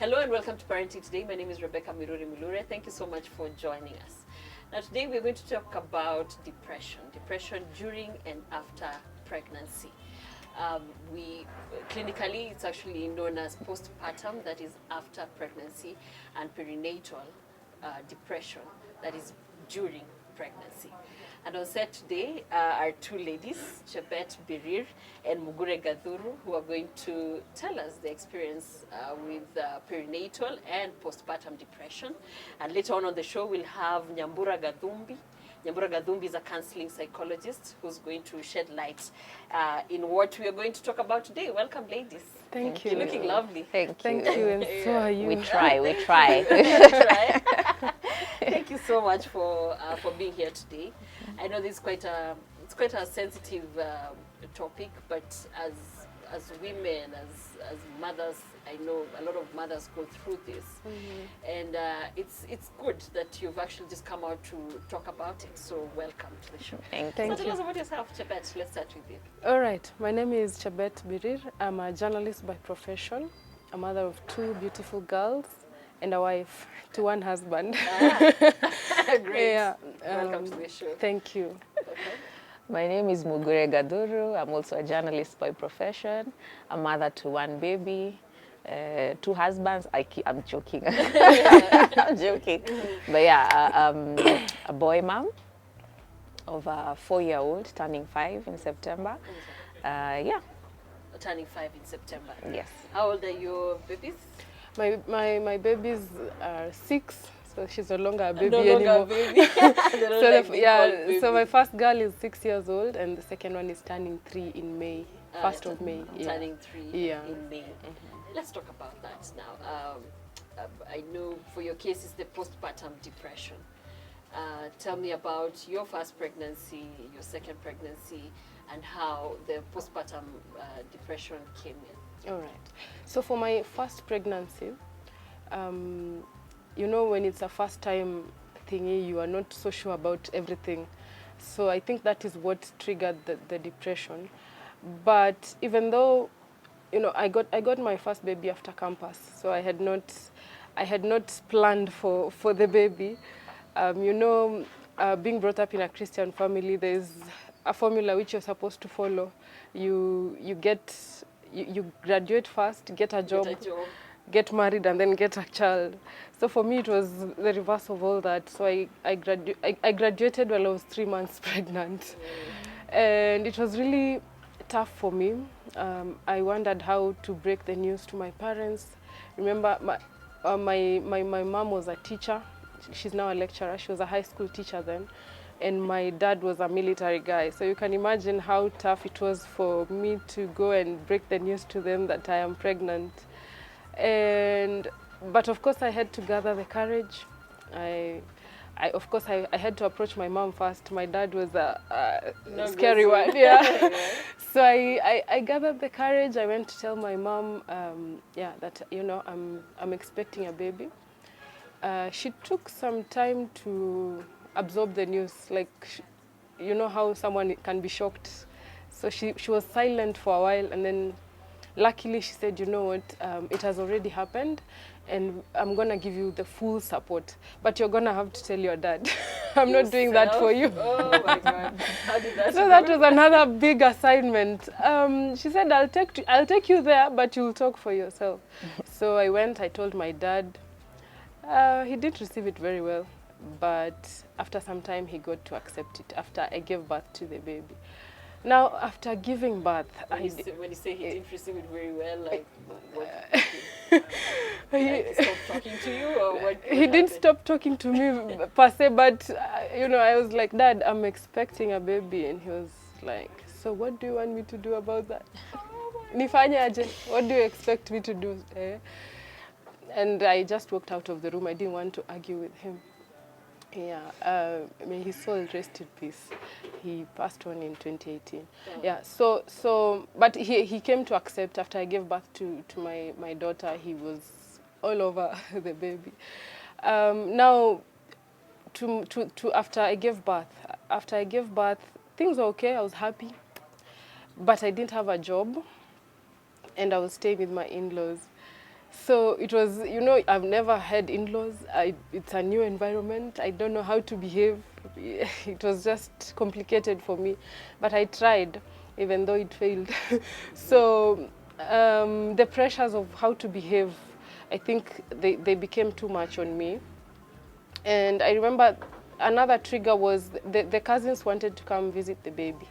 Hello and welcome to Parenting Today. My name is Rebecca Miruri Mulure. Thank you so much for joining us. Now today we're going to talk about depression during and after pregnancy. We clinically, it's actually known as postpartum, that is after pregnancy, and perinatal depression, that is during pregnancy. And on set today are two ladies, Chebet Birir and Mugure Gadhuru, who are going to tell us the experience with perinatal and postpartum depression. And later on the show, we'll have Nyambura Gadhumbi. Nyambura Gadhumbi is a counseling psychologist who's going to shed light in what we are going to talk about today. Welcome, ladies. Thank you. You're looking lovely. Thank you, and so are you. We try. Thank you so much for being here today. I know this is quite a sensitive topic, but as women, as mothers, I know a lot of mothers go through this, and it's good that you've actually just come out to talk about it. So welcome to the show. Thank So you. tell us about yourself, Chebet. Let's start with you. All right, my name is Chebet Birir. I'm a journalist by profession, a mother of two beautiful girls, and a wife to one husband. Great. Yeah, Welcome to the show. Thank you. Okay. My name is Mugure Gadhuru. I'm also a journalist by profession, a mother to one baby, two husbands. I'm joking. I'm joking. But yeah, a boy mom of a 4-year-old turning 5 in September. Yeah. Turning 5 in September. Yes. How old are your babies? My babies are 6, so she's no longer a baby No longer anymore. a baby. They don't So like being called baby. so my first girl is 6 years old, and the second one is turning 3 in May, 1st of May. Turning 3 Yeah. in May. Let's talk about that now. I know for your case it's the postpartum depression. Tell me about your first pregnancy, your second pregnancy, and how the postpartum depression came in. All right. So for my first pregnancy, you know, when it's a first time thingy, you are not so sure about everything. So I think that is what triggered the depression. But even though, you know, I got my first baby after campus, so I had not planned for the baby. You know, being brought up in a Christian family, there's a formula which you're supposed to follow. You graduate first, get a job, get married, and then get a child. So for me, it was the reverse of all that. So I graduated while I was 3 months pregnant, and it was really tough for me. I wondered how to break the news to my parents. Remember, my mom was a teacher. She's now a lecturer. She was a high school teacher then. And my dad was a military guy. So you can imagine how tough it was for me to go and break the news to them that I am pregnant. But of course I had to gather the courage. Of course I had to approach my mom first. My dad was a scary one. Yeah. So I gathered the courage. I went to tell my mom that, you know, I'm expecting a baby. She took some time to absorb the news, like, you know how someone can be shocked. So she was silent for a while, and then luckily she said, you know what, it has already happened, and I'm gonna give you the full support, but you're gonna have to tell your dad. I'm not doing that for you. Oh my God! How did that? So that was another big assignment. She said, I'll take you there, but you'll talk for yourself. So I went. I told my dad. He didn't receive it very well, but after some time he got to accept it after I gave birth to the baby. Now, after giving birth, when you say he didn't receive it very well, like what? He stopped talking to you, or what? He didn't stop talking to me per se, but you know, I was like, Dad, I'm expecting a baby, and he was like, so what do you want me to do about that? Nifanye aje? What do you expect me to do? And I just walked out of the room. I didn't want to argue with him. Yeah, may his soul rest in peace. He passed on in 2018. Oh. Yeah, so, but he came to accept after I gave birth to my daughter. He was all over the baby. Now, after I gave birth, things were okay. I was happy, but I didn't have a job, and I was staying with my in-laws. So it was, you know, I've never had in-laws. It's a new environment. I don't know how to behave. It was just complicated for me, but I tried, even though it failed. So the pressures of how to behave, I think they became too much on me. And I remember another trigger was the cousins wanted to come visit the baby.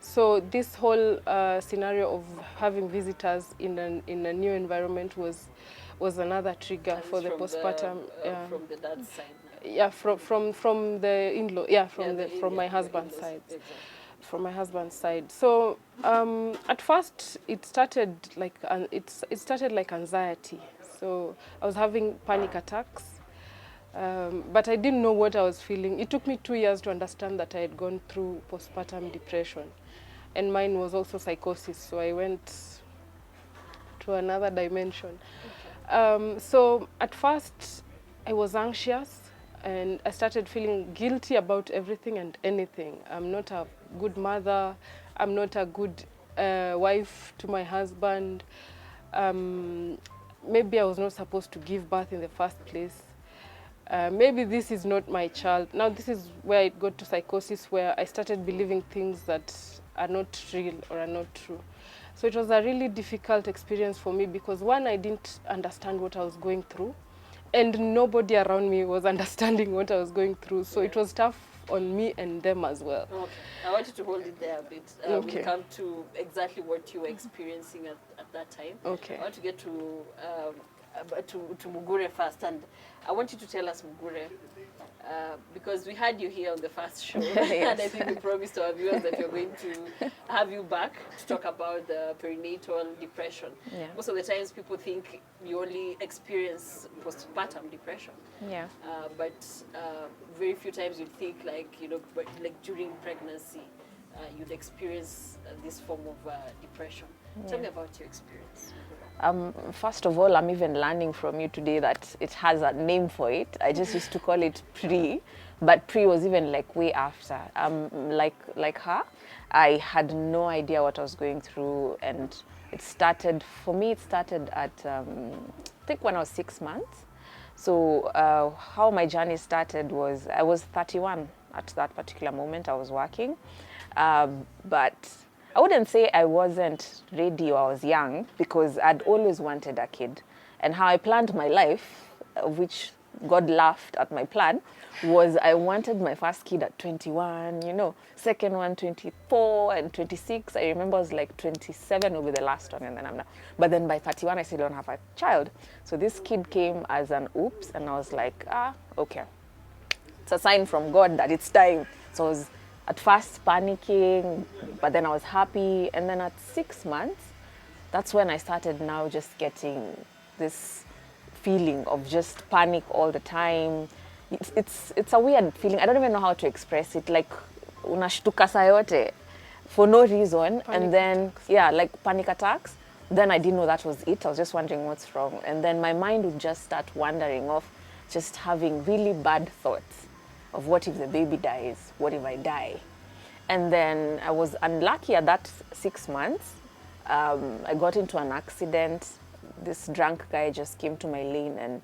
So this whole scenario of having visitors in a new environment was another trigger And for the postpartum. From the dad's side now. Yeah, from the in-law. Yeah, from my Yeah, husband's in-laws. side. Exactly. From my husband's side. So at first it started like it started like anxiety. So I was having panic attacks. But I didn't know what I was feeling. It took me 2 years to understand that I had gone through postpartum depression. And mine was also psychosis, so I went to another dimension. So at first, I was anxious, and I started feeling guilty about everything and anything. I'm not a good mother. I'm not a good wife to my husband. Maybe I was not supposed to give birth in the first place. Maybe this is not my child. Now this is where it got to psychosis, where I started believing things that are not real or are not true. So it was a really difficult experience for me because one, I didn't understand what I was going through, and nobody around me was understanding what I was going through. So it was tough on me and them as well. Okay. I want you to hold it there a bit. Okay. We'll come to exactly what you were experiencing at that time. Okay. I want to get to Mugure first, and I want you to tell us, Mugure, because we had you here on the first show, and I think we promised our viewers that we're going to have you back to talk about the perinatal depression. Yeah. Most of the times people think you only experience postpartum depression. Yeah. But very few times you'd think like during pregnancy you'd experience this form of depression. Tell me about your experience. First of all, I'm even learning from you today that it has a name for it. I just used to call it pre, but pre was even like way after. Like her, I had no idea what I was going through, and it started, for me, it started at, I think when I was 6 months. So how my journey started was, I was 31 at that particular moment. I was working, but I wouldn't say I wasn't ready or I was young, because I'd always wanted a kid. And how I planned my life, which God laughed at my plan, was I wanted my first kid at 21, second one 24 and 26. I remember I was like 27 will be the last one, and then I'm not. But then by 31, I still don't have a child. So this kid came as an oops, and I was like, okay. It's a sign from God that it's time. So I was at first panicking, but then I was happy. And then at 6 months, that's when I started now just getting this feeling of just panic all the time. It's a weird feeling. I don't even know how to express it. Like unashtuka saa yote for no reason. And then, like panic attacks. Then I didn't know that was it. I was just wondering what's wrong. And then my mind would just start wandering off, just having really bad thoughts of what if the baby dies? What if I die? And then I was unlucky at that 6 months. I got into an accident. This drunk guy just came to my lane, and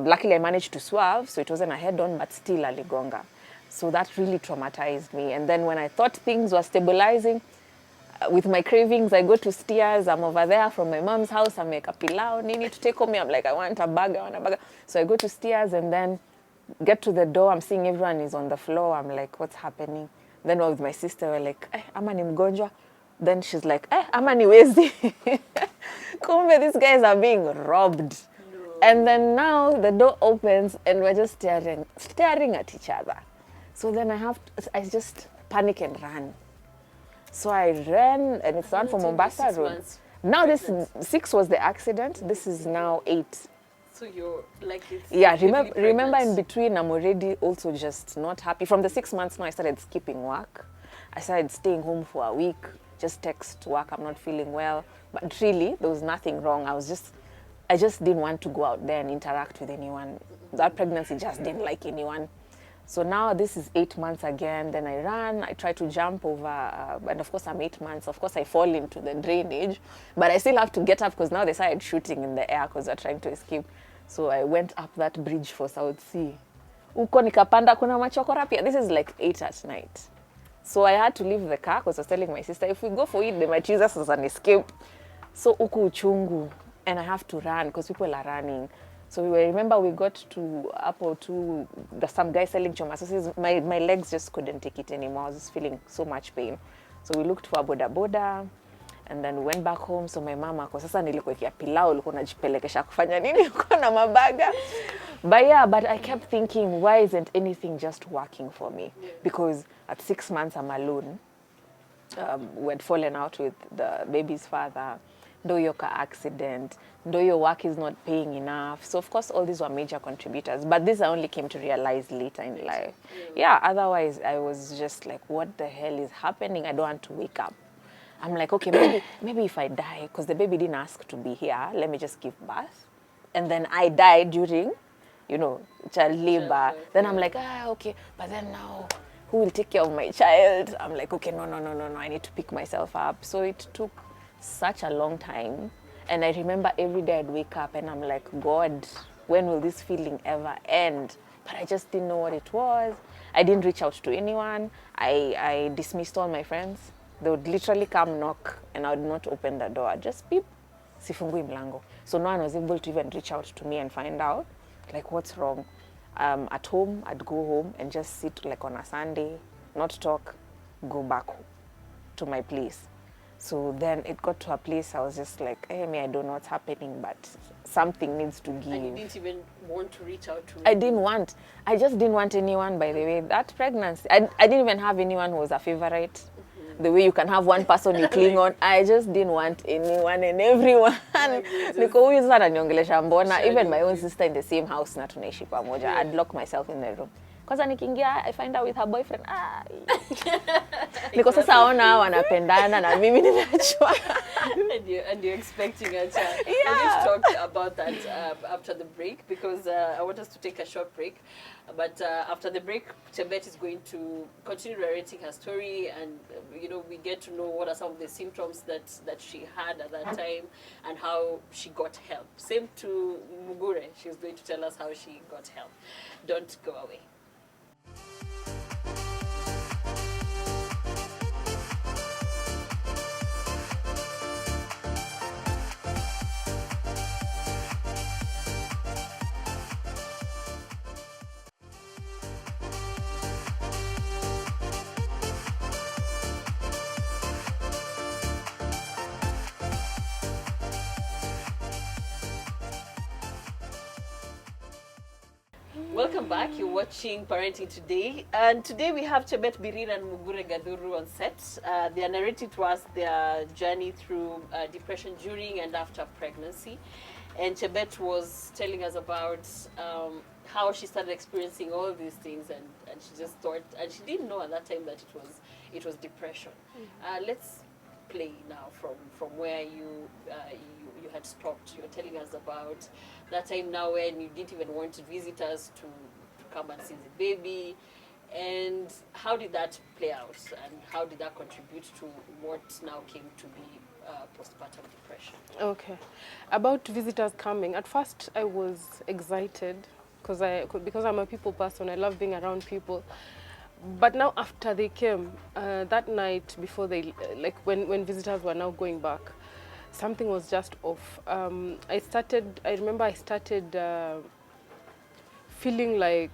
luckily I managed to swerve, so it wasn't a head-on, but still a ligonga. So that really traumatized me. And then when I thought things were stabilizing, with my cravings, I go to Steers. I'm over there from my mom's house. I make a pilau, nini to take home. I'm like, I want a burger. So I go to Steers, and then get to the door. I'm seeing everyone is on the floor. I'm like, what's happening? Then with my sister, we're like, ama ni mgonjwa. Then she's like, ama ni wezi. Kumbe, these guys are being robbed. No. And then now the door opens, and we're just staring at each other. So then I just panic and run. So I ran, and it's run from Mombasa Road. Now this 6 was the accident. This is now 8. So you're like it's remember in between, I'm already also just not happy. From the 6 months now, I started skipping work. I started staying home for a week, just text work, I'm not feeling well. But really, there was nothing wrong. I just didn't want to go out there and interact with anyone. That pregnancy just didn't like anyone. So now this is 8 months again. Then I run, I try to jump over, and of course I'm 8 months. Of course I fall into the drainage, but I still have to get up because now they started shooting in the air because they're trying to escape. So I went up that bridge for South Sea. Uko nikapanda kuna machokora pia. This is like 8 at night. So I had to leave the car because I was telling my sister, if we go for it, they might use us as an escape. So uku uchungu, and I have to run because people are running. So we remember we got to Apple to some guy selling choma. So my legs just couldn't take it anymore. I was just feeling so much pain. So we looked for a boda boda, and then we went back home. So my mama, kwa sasa nilikuwa pilau, ulikuwa unajipelekesha kufanya nini uko na mabaga. But yeah, but I kept thinking, why isn't anything just working for me? Because at 6 months I'm alone. We had fallen out with the baby's father. Though your car accident, though your work is not paying enough. So of course all these were major contributors, but this I only came to realize later in life. Yeah, otherwise I was just like, what the hell is happening? I don't want to wake up. I'm like, okay, maybe if I die, because the baby didn't ask to be here, let me just give birth. And then I died during, you know, child labor. Then I'm like, okay, but then now who will take care of my child? I'm like, okay, no, I need to pick myself up. So it took such a long time, and I remember every day I'd wake up and I'm like, God, when will this feeling ever end? But I just didn't know what it was. I didn't reach out to anyone. I dismissed all my friends. They would literally come knock and I would not open the door. Just beep, sifungui mlango. So no one was able to even reach out to me and find out like what's wrong. At home, I'd go home and just sit like on a Sunday, not talk, go back to my place. So then it got to a place I was just like, hey, I don't know what's happening, but something needs to give. And you didn't even want to reach out to... I just didn't want anyone, by the way. That pregnancy, I didn't even have anyone who was a favorite. The way you can have one person you cling on. I just didn't want anyone and everyone. Even my own sister in the same house na tunaishi pamoja. I'd lock myself in the room. Kwanza nikiingia, I find out with her boyfriend. Niko sasa ona wanapendana na mimi ninachwa. And you're expecting a child. Yeah. Let's talk about that after the break, because I want us to take a short break. But after the break, Chebet is going to continue narrating her story, and you know, we get to know what are some of the symptoms that she had at that time and how she got help. Same to Mugure, she's going to tell us how she got help. Don't go away. Welcome back. You're watching Parenting Today, and today we have Chebet Birir and Mugure Gaduru on set. They are narrating to us their journey through depression during and after pregnancy, and Chebet was telling us about how she started experiencing all these things, and she just thought, and she didn't know at that time that it was depression. Let's play now from where you had stopped. You're telling us about that time now when you didn't even want visitors to come and see the baby, and how did that play out, and how did that contribute to what now came to be postpartum depression? Okay, about visitors coming, at first I was excited because I'm a people person. I love being around people. But now after they came, that night before they, like when visitors were now going back, something was just off. I remember I started feeling like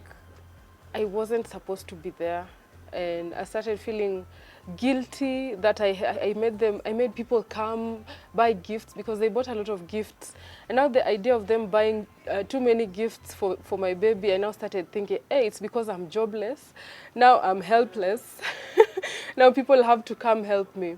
I wasn't supposed to be there, and I started feeling guilty that I made people come buy gifts, because they bought a lot of gifts, and now the idea of them buying too many gifts for my baby, I now started thinking, hey, it's because I'm jobless, now I'm helpless. Now people have to come help me.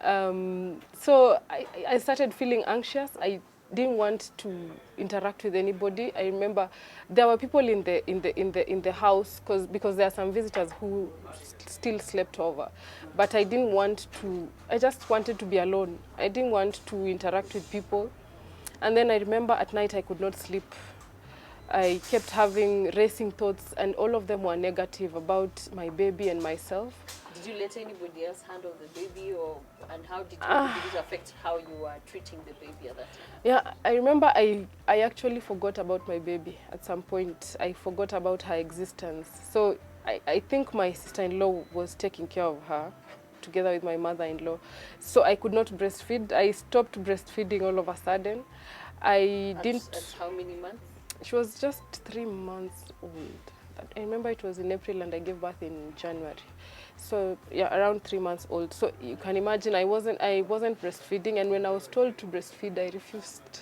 So I started feeling anxious. I didn't want to interact with anybody. I remember there were people in the house because there are some visitors who still slept over, but I didn't want to. I just wanted to be alone. I didn't want to interact with people. And then I remember at night I could not sleep. I kept having racing thoughts, and all of them were negative about my baby and myself. Did you let anybody else handle the baby, and how did it affect how you were treating the baby at that time? Yeah, I remember I actually forgot about my baby at some point. I forgot about her existence. So I think my sister-in-law was taking care of her together with my mother-in-law. So I could not breastfeed. I stopped breastfeeding all of a sudden. At how many months? She was just 3 months old. I remember it was in April and I gave birth in January. So yeah, around 3 months old. So you can imagine I wasn't breastfeeding, and when I was told to breastfeed, I refused.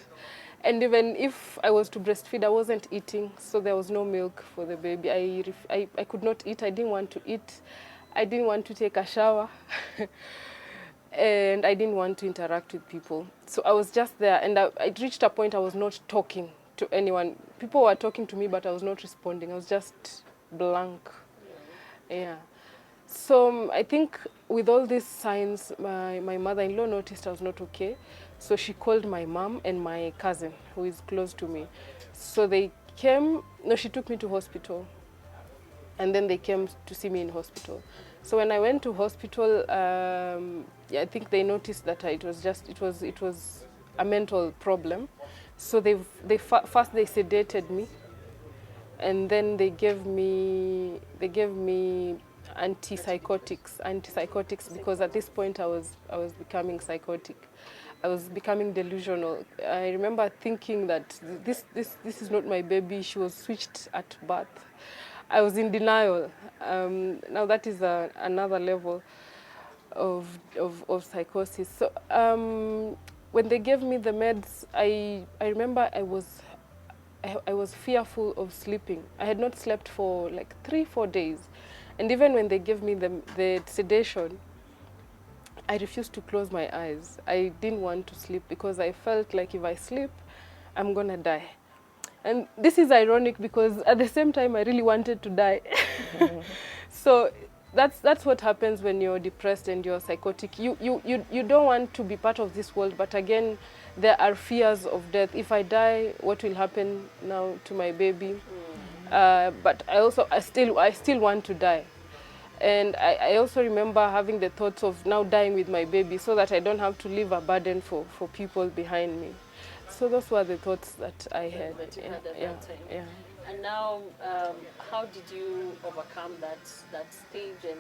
And even if I was to breastfeed, I wasn't eating, so there was no milk for the baby. I could not eat. I didn't want to eat. I didn't want to take a shower. And I didn't want to interact with people. So I was just there, and I reached a point I was not talking to anyone. People were talking to me, but I was not responding. I was just blank. Yeah. So I think with all these signs, my mother-in-law noticed I was not okay. So she called my mom and my cousin, who is close to me. So they came, no, she took me to hospital. And then they came to see me in hospital. So when I went to hospital, yeah, I think they noticed that it was a mental problem. So first they sedated me, and then they gave me antipsychotics, because at this point I was becoming psychotic. I was becoming delusional. I remember thinking that this is not my baby. She was switched at birth. I was in denial. Now that is another level of psychosis. So when they gave me the meds, I remember I was fearful of sleeping. I had not slept for like 3-4 days. And even when they gave me the sedation, I refused to close my eyes. I didn't want to sleep because I felt like if I sleep, I'm gonna die. And this is ironic because at the same time, I really wanted to die. So that's what happens when you're depressed and you're psychotic. You don't want to be part of this world, but again, there are fears of death. If I die, what will happen now to my baby? But I still want to die. And I also remember having the thoughts of now dying with my baby so that I don't have to leave a burden for people behind me. So those were the thoughts that I had. That you had at that time. Yeah. And now, how did you overcome that stage? And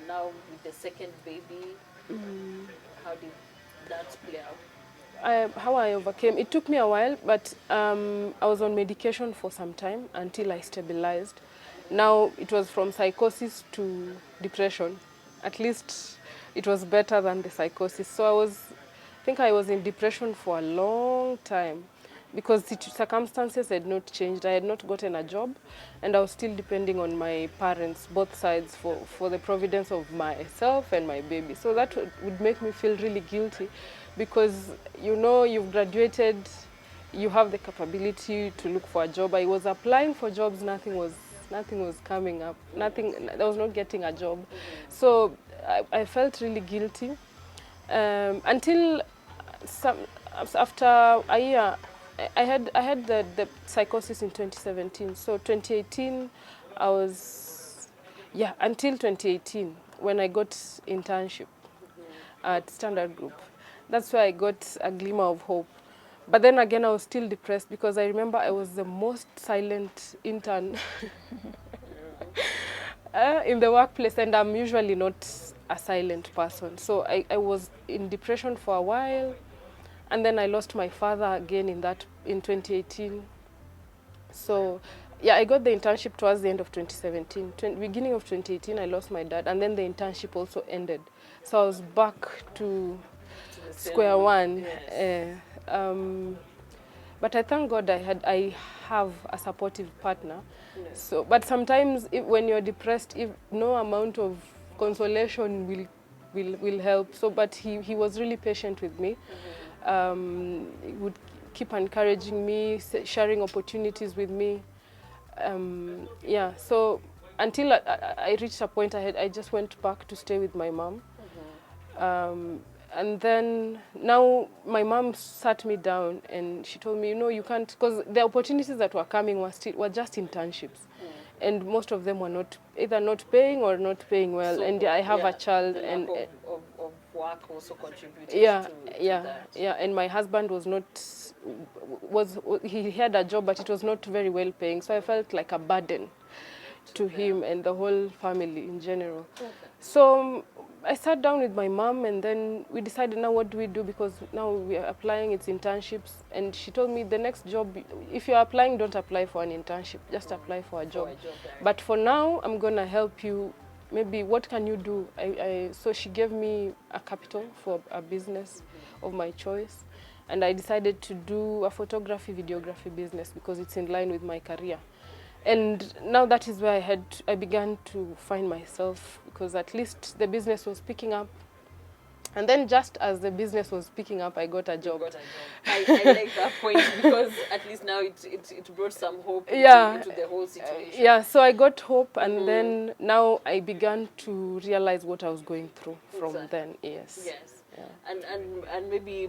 now with the second baby, how did that play out? How I overcame, it took me a while, but I was on medication for some time until I stabilized. Now it was from psychosis to depression. At least it was better than the psychosis. So I think I was in depression for a long time because the circumstances had not changed. I had not gotten a job, and I was still depending on my parents, both sides, for the providence of myself and my baby. So that would make me feel really guilty because, you know, you've graduated, you have the capability to look for a job. I was applying for jobs, nothing was coming up. I was not getting a job. So I felt really guilty until after a year. I had the psychosis in 2017. So 2018, until 2018 when I got internship at Standard Group. That's where I got a glimmer of hope. But then again, I was still depressed because I remember I was the most silent intern in the workplace, and I'm usually not a silent person. So I was in depression for a while, and then I lost my father again in 2018. So yeah, I got the internship towards the end of 2017. Beginning of 2018, I lost my dad, and then the internship also ended. So I was back to square one. Yes. But I thank God I have a supportive partner. Yes. So, but sometimes when you're depressed, no amount of consolation will help. So, but he was really patient with me. He would keep encouraging me, sharing opportunities with me. Yeah. So until I reached a point, I just went back to stay with my mom. And then now my mom sat me down and she told me, you know, you can't, because the opportunities that were coming were just internships. And most of them were either not paying or not paying well. So, and I have a child, the lack and of work also contributed yeah, to that. yeah. And my husband he had a job, but it was not very well paying. So I felt like a burden to him and the whole family in general. Okay. So I sat down with my mom, and then we decided, now what do we do, because now we are applying, it's internships. And she told me, the next job, if you're applying, don't apply for an internship, just apply for a job. But for now, I'm going to help you. Maybe what can you do? So she gave me a capital for a business of my choice. And I decided to do a photography, videography business because it's in line with my career. And now that is where I began to find myself, because at least the business was picking up. And then just as the business was picking up, I got a job. I like that point, because at least now it brought some hope into the whole situation. Yeah, so I got hope, and then now I began to realize what I was going through from then. Yes. Yeah. And maybe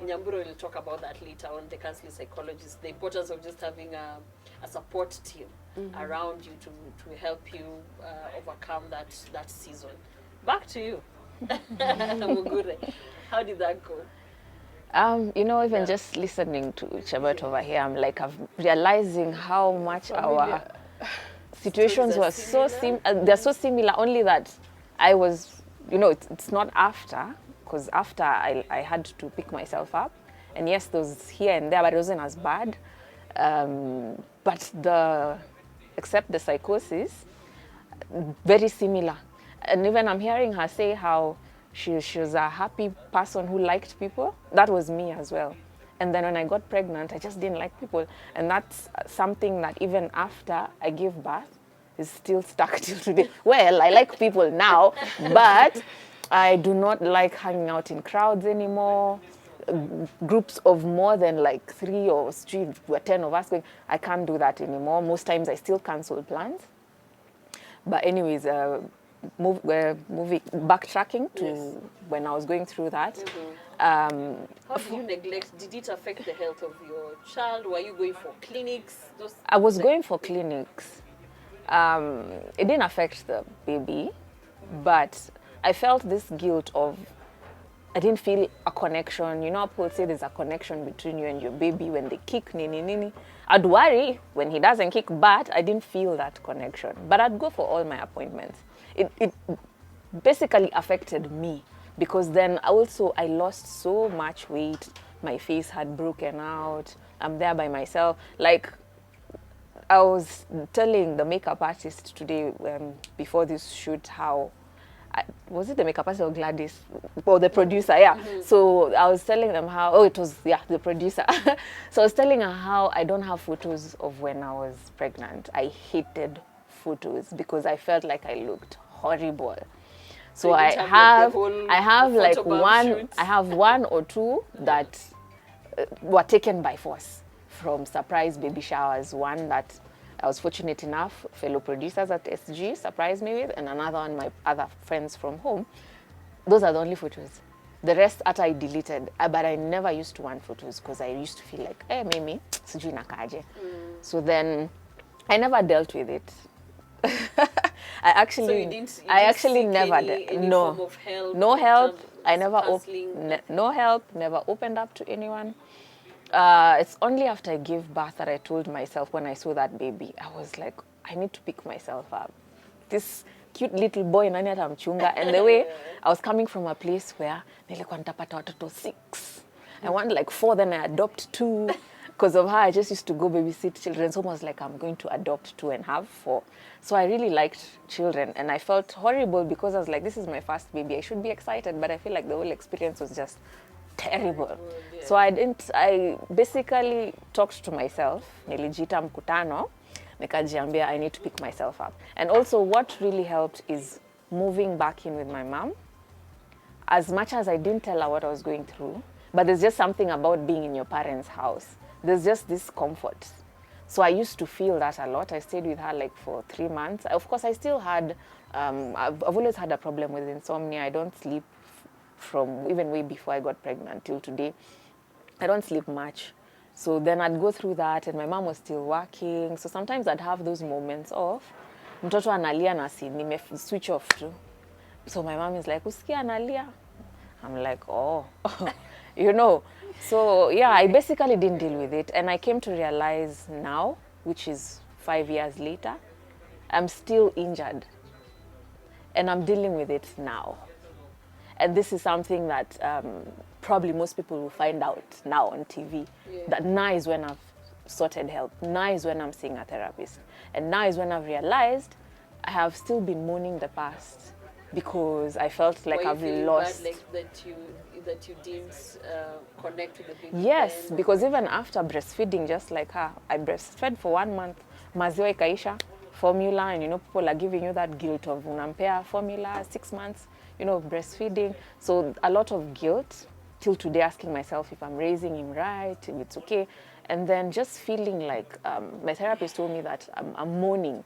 Nyamburo will talk about that later on, the counseling psychologist, the importance of just having a support team around you to help you overcome that season. Back to you. Mugure, how did that go? You know, even just listening to Chabot over here, I'm realizing how much our situations were they're so similar, only that I was, you know, it's not after, because after I had to pick myself up. And yes, there was here and there, but it wasn't as bad. But except the psychosis, very similar. And even I'm hearing her say how she was a happy person who liked people. That was me as well. And then when I got pregnant, I just didn't like people. And that's something that even after I gave birth is still stuck till today. Well, I like people now, but I do not like hanging out in crowds anymore. Groups of more than like 3 or 10 of us going, I can't do that anymore. Most times I still cancel plans. But anyways, backtracking to when I was going through that. How did you neglect? Did it affect the health of your child? Were you going for clinics? I was going for clinics. It didn't affect the baby, but I felt this guilt of, I didn't feel a connection. You know, people say there's a connection between you and your baby when they kick, nini. I'd worry when he doesn't kick, but I didn't feel that connection. But I'd go for all my appointments. It basically affected me, because then also I lost so much weight. My face had broken out. I'm there by myself. Like, I was telling the makeup artist today before this shoot how, was it the makeup artist or Gladys? Or the producer, yeah. So I was telling them how, it was, the producer. So I was telling her how I don't have photos of when I was pregnant. I hated photos because I felt like I looked horrible. So I have like one or two that were taken by force from surprise baby showers. One that I was fortunate enough, fellow producers at SG surprised me with, and another one my other friends from home. Those are the only photos. The rest I deleted, but I never used to want photos because I used to feel like, mimi, sijui nakaje. So then I never dealt with it. I actually never did. No, form of help, no help. I never no help. Never opened up to anyone. It's only after I gave birth that I told myself, when I saw that baby, I was like, I need to pick myself up. This cute little boy, nani atamchunga. And the way I was coming from a place where nilikuwa nitapata watoto 6. I want like 4, then I adopt 2. Because of her, I just used to go babysit children. So I was like, I'm going to adopt 2 and have 4. So I really liked children, and I felt horrible because I was like, this is my first baby. I should be excited, but I feel like the whole experience was just terrible. Yeah. So I basically talked to myself. Nilijita mkutano, nikajiambia I need to pick myself up. And also what really helped is moving back in with my mom. As much as I didn't tell her what I was going through, but there's just something about being in your parents' house. There's just this comfort. So I used to feel that a lot. I stayed with her like for 3 months. Of course, I still had, I've always had a problem with insomnia. I don't sleep from even way before I got pregnant till today. I don't sleep much. So then I'd go through that, and my mom was still working. So sometimes I'd have those moments of mtoto analia na si nime switch off too. So my mom is like, usikia analia? I'm like, oh, you know. So yeah, I basically didn't deal with it. And I came to realize now, which is 5 years later, I'm still injured. And I'm dealing with it now. And this is something that probably most people will find out now on TV. Yeah. That now is when I've sorted help. Now is when I'm seeing a therapist. And now is when I've realized I have still been mourning the past because I felt like I've lost. Bad, like that you didn't connect with the baby. Yes, then. because even after breastfeeding, just like her, I breastfed for 1 month. Maziwa ikaisha, formula, and people are giving you that guilt of unampea formula, 6 months, breastfeeding. So a lot of guilt till today, asking myself if I'm raising him right, if it's okay. And then just feeling like my therapist told me that I'm mourning.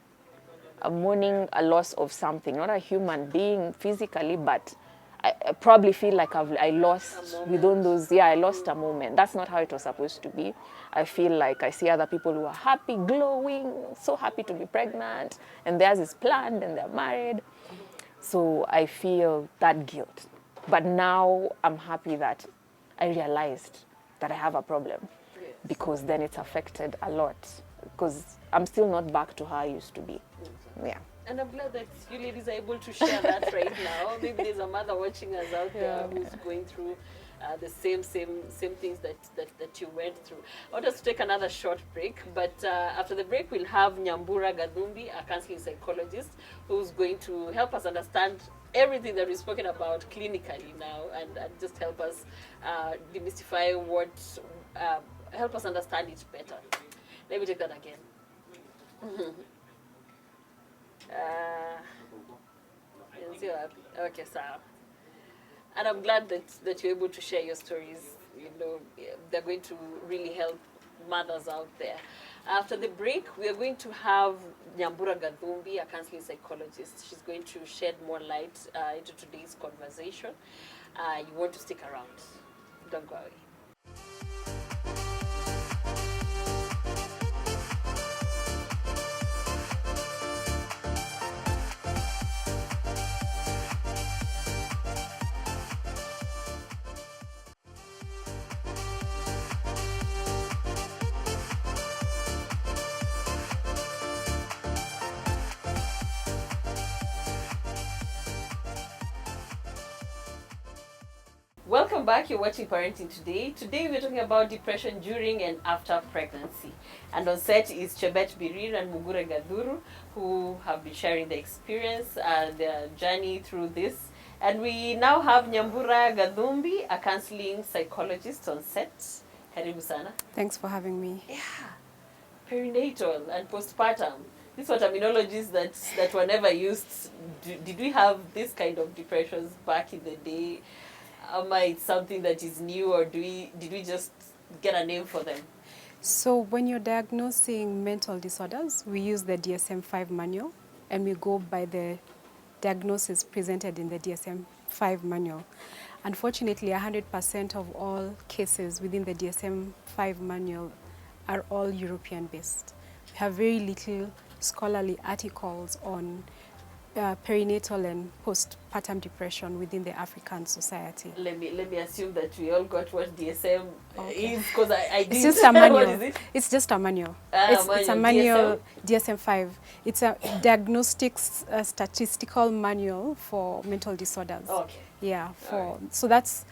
I'm mourning a loss of something, not a human being physically, but I probably feel like I lost within those, I lost a moment. That's not how it was supposed to be. I feel like I see other people who are happy, glowing, so happy to be pregnant, and theirs is planned and they're married. So I feel that guilt. But now I'm happy that I realized that I have a problem, because then it's affected a lot, because I'm still not back to how I used to be. Yeah. And I'm glad that you ladies are able to share that right now. Maybe there's a mother watching us out there who's going through the same things that you went through. I want us to take another short break, but after the break we'll have Nyambura Gadhumbi, a counseling psychologist, who's going to help us understand everything that we've spoken about clinically now, and just help us demystify help us understand it better. Let me take that again. Okay, so, and I'm glad that you're able to share your stories. They're going to really help mothers out there. After the break, we are going to have Nyambura Gadhumbi, a counseling psychologist. She's going to shed more light into today's conversation. You want to stick around. Don't go away. Welcome back. You're watching Parenting Today. Today we're talking about depression during and after pregnancy. And on set is Chebet Birir and Mugure Gadhuru, who have been sharing their experience and their journey through this. And we now have Nyambura Gadhumbi, a counseling psychologist on set. Karibu sana. Thanks for having me. Yeah. Perinatal and postpartum. These were terminologies that were never used. Did we have this kind of depressions back in the day? It's something that is new, or did we just get a name for them? So when you're diagnosing mental disorders, we use the DSM-5 manual, and we go by the diagnosis presented in the DSM-5 manual. Unfortunately, 100% of all cases within the DSM-5 manual are all European-based. We have very little scholarly articles on perinatal and postpartum depression within the African society. Let me assume that we all got what DSM is, because I didn't. It's just a manual. What is it? It's just a manual. It's a manual, DSM-5. It's a diagnostics statistical manual for mental disorders. Okay. Yeah. Right. So that's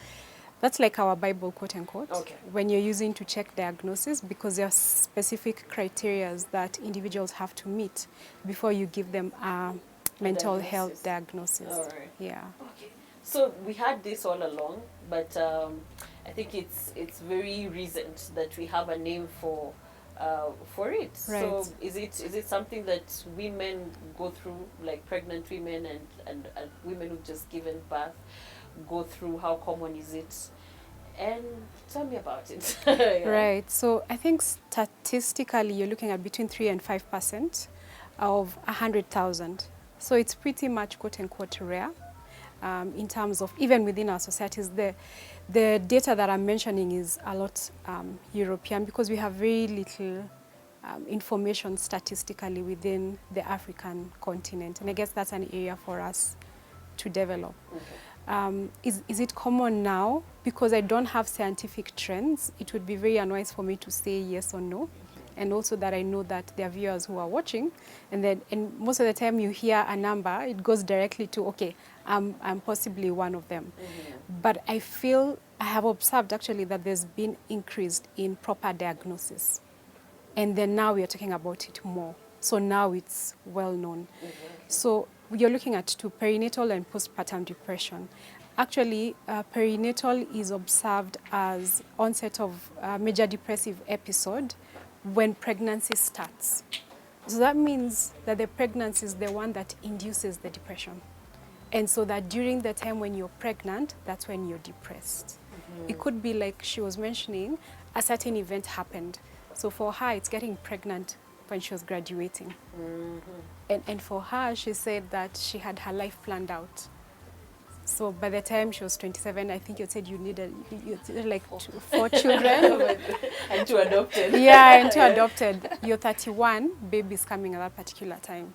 like our Bible, quote unquote. Okay. When you're using to check diagnosis, because there are specific criteria that individuals have to meet before you give them a mental health diagnosis. All right. Yeah. Okay. So we had this all along, but I think it's very recent that we have a name for it. Right. So is it something that women go through, like pregnant women and women who've just given birth go through? How common is it? And tell me about it. Yeah. Right. So I think statistically you're looking at between 3 and 5% of 100,000. So it's pretty much quote unquote rare. in terms of even within our societies. The data that I'm mentioning is a lot European, because we have very little information statistically within the African continent. And I guess that's an area for us to develop. Okay. Is it common now? Because I don't have scientific trends, it would be very unwise for me to say yes or no. And also that I know that there are viewers who are watching, and most of the time you hear a number, it goes directly to, okay, I'm possibly one of them. But I feel, I have observed actually that there's been increased in proper diagnosis. And then now we are talking about it more. So now it's well known. So you're looking at two, perinatal and postpartum depression. Actually, perinatal is observed as onset of major depressive episode when pregnancy starts. So that means that the pregnancy is the one that induces the depression. And so that during the time when you're pregnant, that's when you're depressed. It could be like she was mentioning, a certain event happened. So for her, it's getting pregnant when she was graduating. And for her, she said that she had her life planned out. So by the time she was 27, I think you said you needed like 4 children. And 2 adopted. Yeah, and 2 adopted. You're 31, baby's coming at that particular time.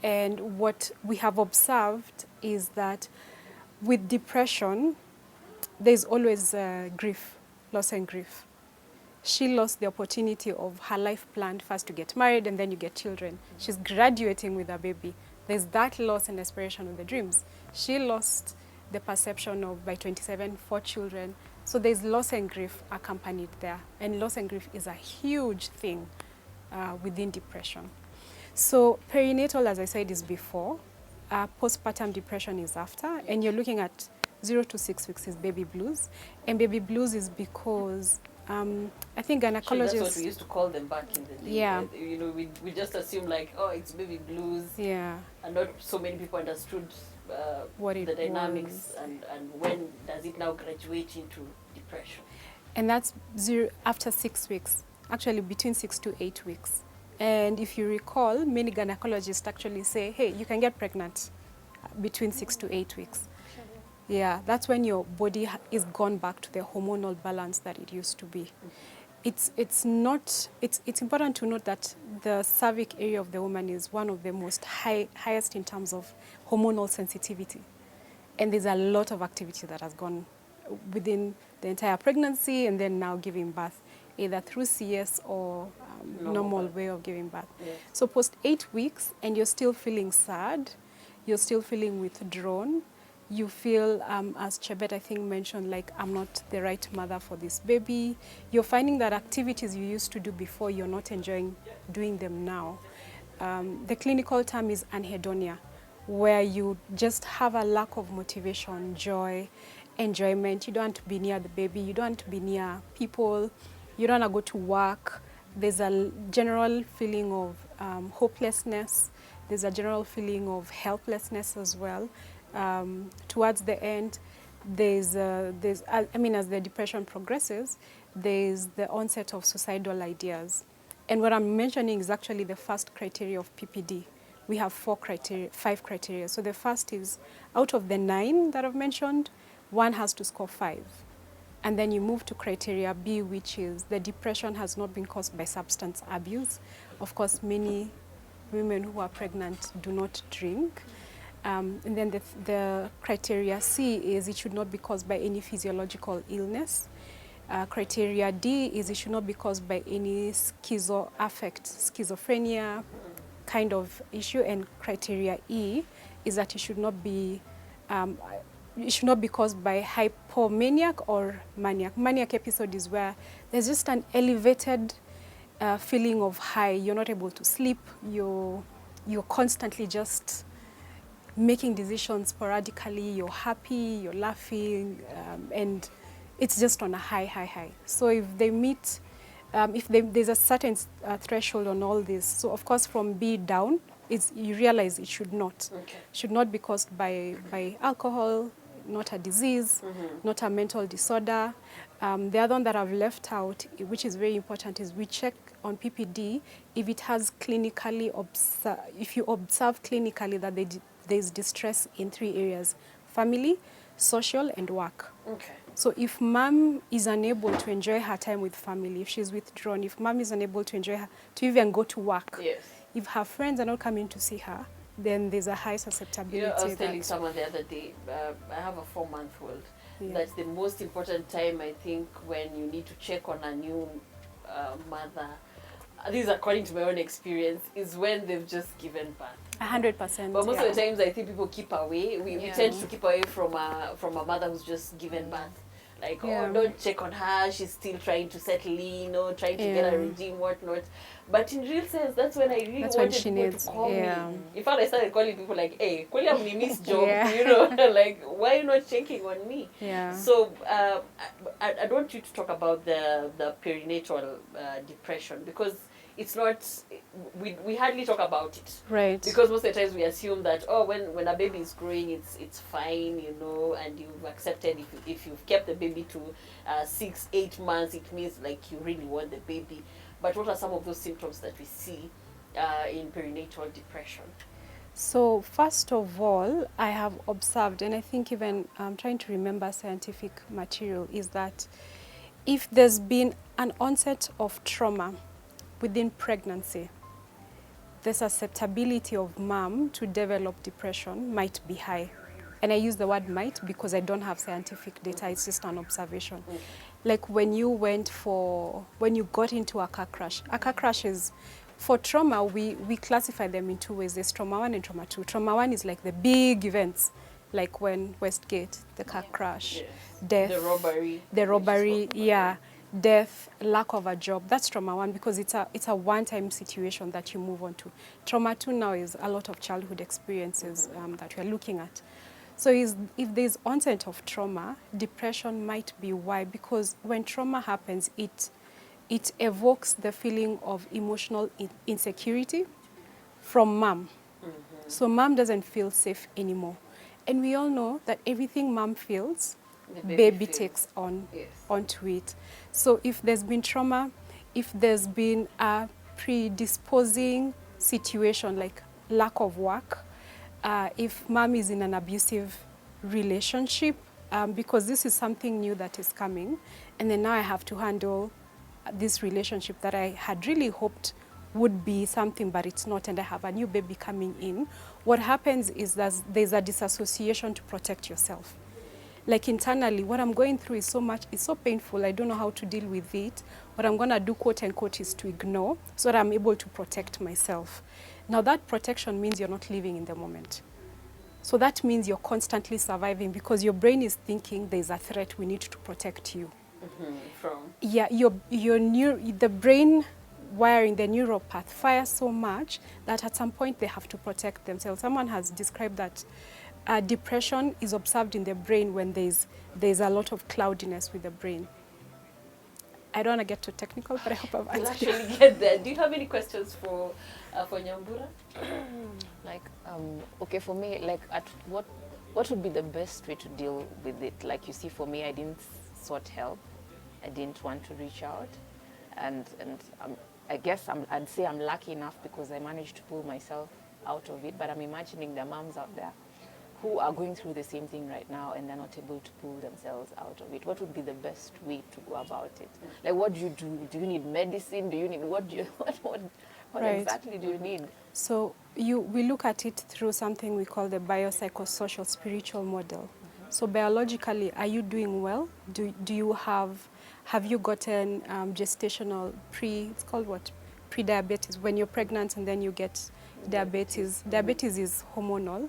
And what we have observed is that with depression, there's always grief, loss and grief. She lost the opportunity of her life planned first to get married and then you get children. She's graduating with a baby. There's that loss and aspiration of the dreams. She lost the perception of, by 27, 4 children. So there's loss and grief accompanied there. And loss and grief is a huge thing within depression. So perinatal, as I said, is before. Postpartum depression is after. And you're looking at 0 to 6 weeks is baby blues. And baby blues is because I think gynecologists... Actually, that's what we used to call them back in the day. Yeah. You know, we just assume like, oh, it's baby blues. Yeah. And not so many people understood What the it dynamics was. and when does it now graduate into depression. And that's after 6 weeks, actually between 6 to 8 weeks. And if you recall, many gynecologists actually say, hey, you can get pregnant between 6 to 8 weeks. Yeah, that's when your body is gone back to the hormonal balance that it used to be. It's important to note that the cervix area of the woman is one of the most highest in terms of hormonal sensitivity. And there's a lot of activity that has gone within the entire pregnancy and then now giving birth, either through CS or normal way of giving birth. Yeah. So post 8 weeks and you're still feeling sad, you're still feeling withdrawn, you feel, as Chebet I think mentioned, like I'm not the right mother for this baby. You're finding that activities you used to do before, you're not enjoying doing them now. The clinical term is anhedonia, where you just have a lack of motivation, joy, enjoyment. You don't want to be near the baby, you don't want to be near people, you don't want to go to work. There's a general feeling of hopelessness. There's a general feeling of helplessness as well. Towards the end, as the depression progresses, there's the onset of suicidal ideas. And what I'm mentioning is actually the first criteria of PPD. We have 5 criteria. So the first is, out of the 9 that I've mentioned, 1 has to score 5. And then you move to criteria B, which is the depression has not been caused by substance abuse. Of course, many women who are pregnant do not drink. And then the criteria C is it should not be caused by any physiological illness. Criteria D is it should not be caused by any schizophrenia kind of issue. And criteria E is that it should not be caused by hypomaniac or maniac. Maniac episode is where there's just an elevated feeling of high. You're not able to sleep. You're constantly just making decisions sporadically. You're happy, you're laughing, and it's just on a high. So if they meet, there's a certain threshold on all this. So of course from B down, you realize it should not. Okay. Should not be caused by alcohol, not a disease, not a mental disorder. The other one that I've left out, which is very important, is we check on PPD if it has if you observe clinically that there's distress in 3 areas: family, social, and work. Okay. So if mom is unable to enjoy her time with family, if she's withdrawn, if mom is unable to enjoy to even go to work, Yes. if her friends are not coming to see her, then there's a high susceptibility. I was telling that, someone the other day, I have a 4-month-old. Yeah. That's the most important time, I think, when you need to check on a new mother. This is according to my own experience, is when they've just given birth. 100%. But most of the times, I think people keep away. We tend to keep away from a mother who's just given birth. Like, oh, don't check on her. She's still trying to settle in, trying to get a regime, whatnot. But in real sense, that's when I really wanted people to call me. In fact, I started calling people like, hey, call me miss job, like, why are you not checking on me? Yeah. So I don't want you to talk about the perinatal depression, because it's not, we hardly talk about it. Right. Because most of the times we assume that, when a baby is growing, it's fine, and you've accepted, if you've kept the baby to 6-8 months, it means like you really want the baby. But what are some of those symptoms that we see in perinatal depression? So first of all, I have observed, and I think even I'm trying to remember scientific material, is that if there's been an onset of trauma within pregnancy, the susceptibility of mom to develop depression might be high. And I use the word might because I don't have scientific data, it's just an observation. Like when you got into a car crash is, for trauma, we classify them in 2 ways. There's trauma 1 and trauma 2. Trauma 1 is like the big events, like when Westgate, the car crash, death, the robbery, death, lack of a job. That's trauma 1 because it's a one-time situation that you move on to. Trauma 2 now is a lot of childhood experiences that we're looking at. So if there's onset of trauma, depression might be why, because when trauma happens, it evokes the feeling of emotional insecurity from mom. So mom doesn't feel safe anymore. And we all know that everything mom feels, baby takes onto it. So if there's been trauma, if there's been a predisposing situation like lack of work, if mom is in an abusive relationship, because this is something new that is coming, and then now I have to handle this relationship that I had really hoped would be something, but it's not, and I have a new baby coming in. What happens is that there's a disassociation to protect yourself. Like internally, what I'm going through is it's so painful, I don't know how to deal with it. What I'm gonna do, quote unquote, is to ignore so that I'm able to protect myself. Now that protection means you're not living in the moment. So that means you're constantly surviving because your brain is thinking there's a threat, we need to protect you. From? Yeah, the brain wiring, the neural path fires so much that at some point they have to protect themselves. Someone has described that depression is observed in the brain when there's a lot of cloudiness with the brain. I don't want to get too technical, but I hope I've answered. We'll actually get there. Do you have any questions for Nyambura? Okay, for me, like, what would be the best way to deal with it? Like, you see, for me, I didn't sought help. I didn't want to reach out, and I guess I'd say I'm lucky enough because I managed to pull myself out of it. But I'm imagining the moms out there who are going through the same thing right now and they're not able to pull themselves out of it. What would be the best way to go about it? Like, what do you do? Do you need medicine? Do you need what Right. exactly do you need? So we look at it through something we call the biopsychosocial spiritual model. So biologically, are you doing well? Do you have you gotten gestational it's called what? Pre-diabetes, when you're pregnant and then you get diabetes. Diabetes is hormonal.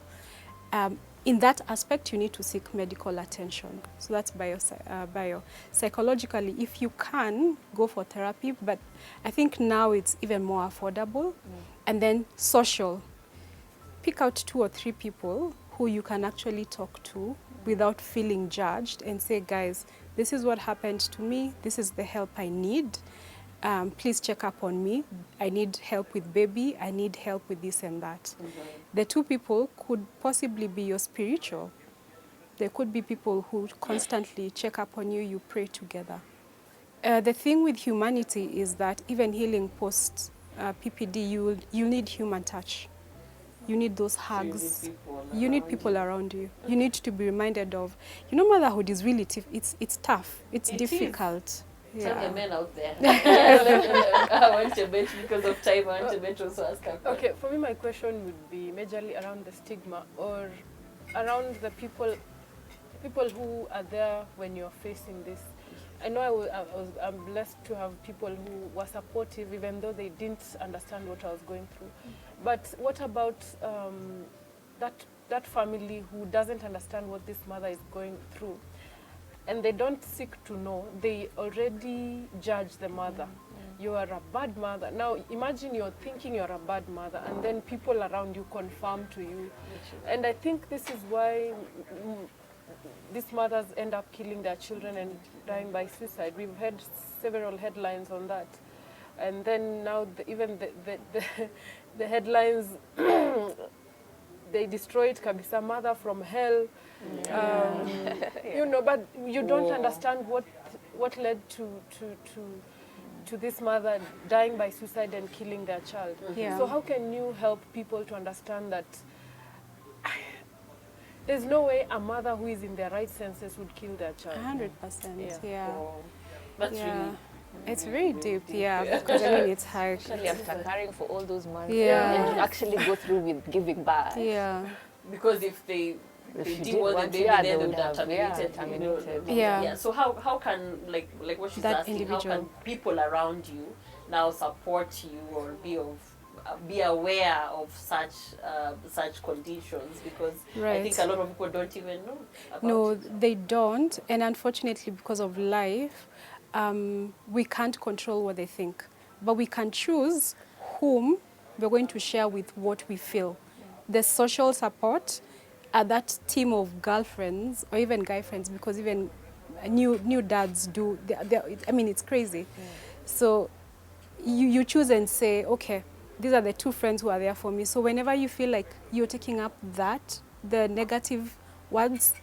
In that aspect, you need to seek medical attention. So that's bio. Psychologically, if you can, go for therapy, but I think now it's even more affordable. And then social. Pick out 2 or 3 people who you can actually talk to without feeling judged and say, guys, this is what happened to me. This is the help I need. Please check up on me. I need help with baby. I need help with this and that. The 2 people could possibly be your spiritual. There could be people who constantly check up on you. You pray together. The thing with humanity is that even healing post PPD, you need human touch. You need those So hugs. you You need around people around you. You need to be reminded of, motherhood is really it's tough. It's It is. difficult. Tell the Yeah. men out there. I want to bet because of time. I want to bet also ask her. Okay, for me, my question would be majorly around the stigma or around the people who are there when you're facing this. I know I'm blessed to have people who were supportive even though they didn't understand what I was going through. But what about that family who doesn't understand what this mother is going through? And they don't seek to know. They already judge the mother. You are a bad mother. Now imagine you're thinking you're a bad mother and then people around you confirm to you. And I think this is why these mothers end up killing their children and dying by suicide. We've had several headlines on that. And then now even the headlines, they destroyed Kabisa, mother from hell. But you don't understand what led to this mother dying by suicide and killing their child. Yeah. So how can you help people to understand that there's no way a mother who is in their right senses would kill their child? 100%. Yeah. Oh, that's Yeah. really. It's very deep, because it's hard. Especially after caring for all those months. Yeah. And to actually go through with giving birth. Yeah. Because if they If you didn't did want the want- baby, yeah, then they they would would have have, yeah, terminated. terminated. Yeah. So how can like what she's That asking? individual. How can people around you now support you or be aware of such conditions? Because I Right. think a lot of people don't even know about No, it. they don't. And unfortunately, because of life, we can't control what they think. But we can choose whom we're going to share with what we feel. The social support, that team of girlfriends or even guy friends, because even new dads do. It's crazy. So you choose and say, okay, these are the two friends who are there for me. So whenever you feel like you're taking up the negative words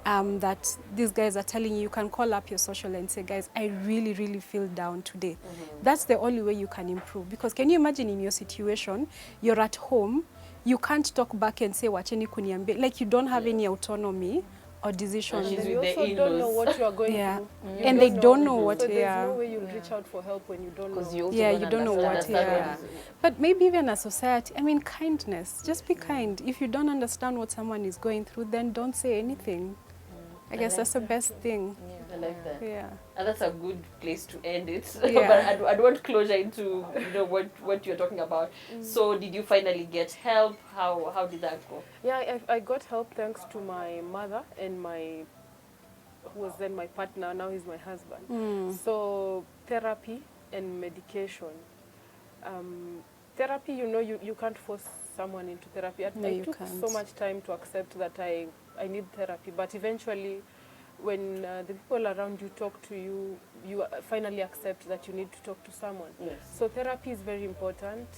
that these guys are telling you, you can call up your social and say, guys, I really, really feel down today. That's the only way you can improve. Because can you imagine in your situation, you're at home, you can't talk back and say, wacheni kuniambe, like you don't have any autonomy or decision. she's And with you the also don't know in-laws. what you are going Yeah. through. You And they don't know what, So there's yeah. no way you'll reach out for help when you don't know. Because you also Yeah, don't you don't know what, understand yeah. But maybe even a society, kindness. Just be kind. If you don't understand what someone is going through, then don't say anything. I guess that's the best thing. I like that. Yeah. And that's a good place to end it. Yeah. But I'd want closure into what you're talking about. So did you finally get help? How did that go? Yeah, I got help thanks to my mother and who was then my partner, now he's my husband. So therapy and medication. Therapy, you can't force someone into therapy. No, I you took can't. so much time to accept that I need therapy, but eventually when the people around you talk to you, you finally accept that you need to talk to someone. Yes. So therapy is very important,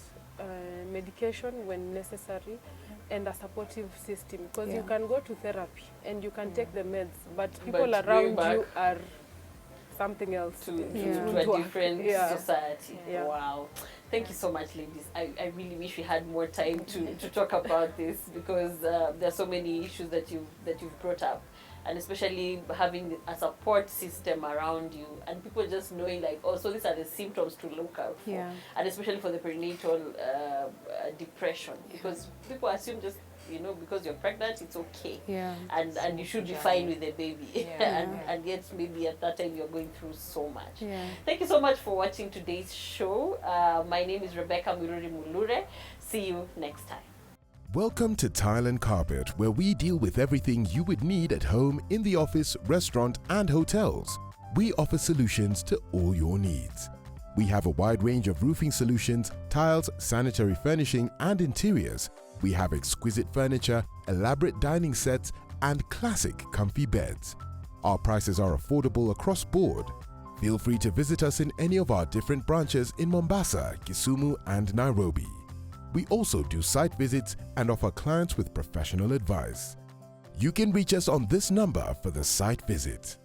medication when necessary, and a supportive system. Because you Yeah. can go to therapy and you can take the meds, but people But going around back you are something else. To Yeah. a different Yeah. society. Yeah. Wow. Thank you so much, ladies. I really wish we had more time to talk about this because there are so many issues that you've brought up. And especially having a support system around you and people just knowing like, oh, so these are the symptoms to look out for. Yeah. And especially for the perinatal depression. Because people assume just, because you're pregnant, it's okay. Yeah. And you should be fine with the baby. Yeah. and yet maybe at that time you're going through so much. Yeah. Thank you so much for watching today's show. My name is Rebecca Miruri Mulure. See you next time. Welcome to Tile and Carpet, where we deal with everything you would need at home, in the office, restaurant, and hotels. We offer solutions to all your needs. We have a wide range of roofing solutions, tiles, sanitary furnishing, and interiors. We have exquisite furniture, elaborate dining sets, and classic comfy beds. Our prices are affordable across board. Feel free to visit us in any of our different branches in Mombasa, Kisumu, and Nairobi. We also do site visits and offer clients with professional advice. You can reach us on this number for the site visit.